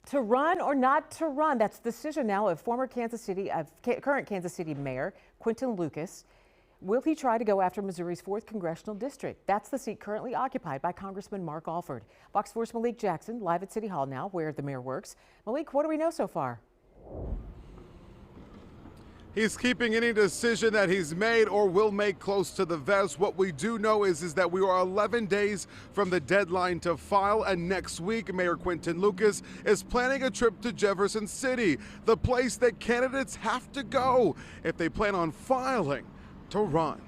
To run or not to run, that's the decision now of current Kansas City Mayor Quinton Lucas. Will he try to go after Missouri's 4th congressional district? That's the seat currently occupied by Congressman Mark Alford. Fox 4's Malik Jackson live at City Hall now, where the mayor works. Malik, what do we know so far? He's keeping any decision that he's made or will make close to the vest. What we do know is that we are 11 days from the deadline to file, and next week, Mayor Quinton Lucas is planning a trip to Jefferson City, the place that candidates have to go if they plan on filing to run.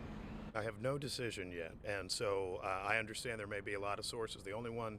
I have no decision yet, and so I understand there may be a lot of sources. The only one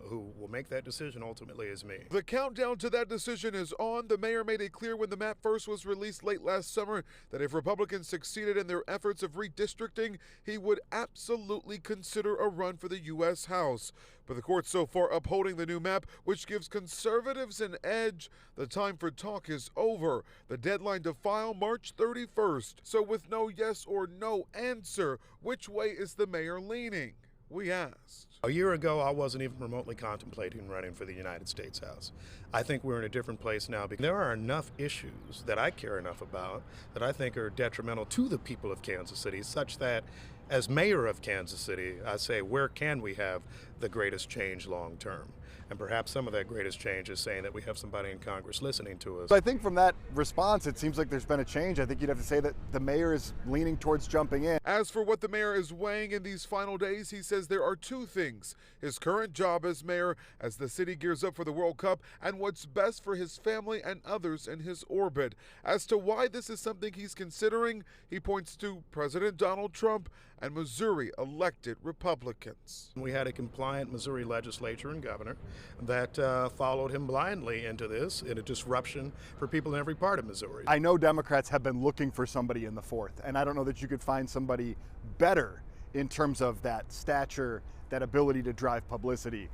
who will make that decision ultimately is me. The countdown to that decision is on. The mayor made it clear when the map first was released late last summer that if Republicans succeeded in their efforts of redistricting, he would absolutely consider a run for the U.S. House. But the court so far upholding the new map, which gives conservatives an edge. The time for talk is over. The deadline to file March 31st. So with no yes or no answer, which way is the mayor leaning? We asked. A year ago, I wasn't even remotely contemplating running for the United States House. I think we're in a different place now because there are enough issues that I care enough about that I think are detrimental to the people of Kansas City, such that as mayor of Kansas City, I say, where can we have the greatest change long term? And perhaps some of that greatest change is saying that we have somebody in Congress listening to us. I think from that response, it seems like there's been a change. I think you'd have to say that the mayor is leaning towards jumping in. As for what the mayor is weighing in these final days, he says there are two things: his current job as mayor as the city gears up for the World Cup, and what's best for his family and others in his orbit. As to why this is something he's considering, he points to President Donald Trump and Missouri elected Republicans. We had a compliant Missouri legislature and governor that followed him blindly into this, in a disruption for people in every part of Missouri. I know Democrats have been looking for somebody in the 4th, and I don't know that you could find somebody better in terms of that stature, that ability to drive publicity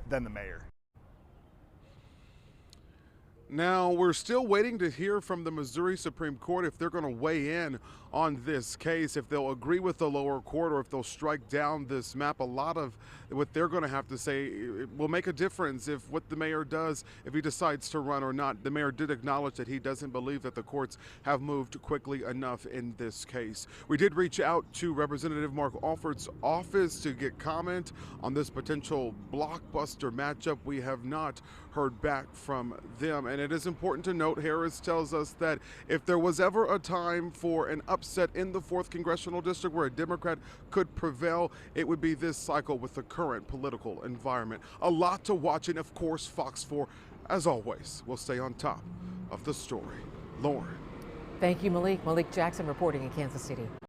than the mayor. Now, we're still waiting to hear from the Missouri Supreme Court if they're going to weigh in on this case, if they'll agree with the lower court or if they'll strike down this map. A lot of what they're going to have to say will make a difference if what the mayor does, if he decides to run or not. The mayor did acknowledge that he doesn't believe that the courts have moved quickly enough in this case. We did reach out to Representative Mark Alford's office to get comment on this potential blockbuster matchup. We have not heard back from them, and it is important to note, Harris tells us that if there was ever a time for an upset in the 4th congressional district where a Democrat could prevail, it would be this cycle with the current political environment. A lot to watch, and of course, Fox 4, as always, will stay on top of the story. Lauren. Thank you, Malik. Malik Jackson reporting in Kansas City.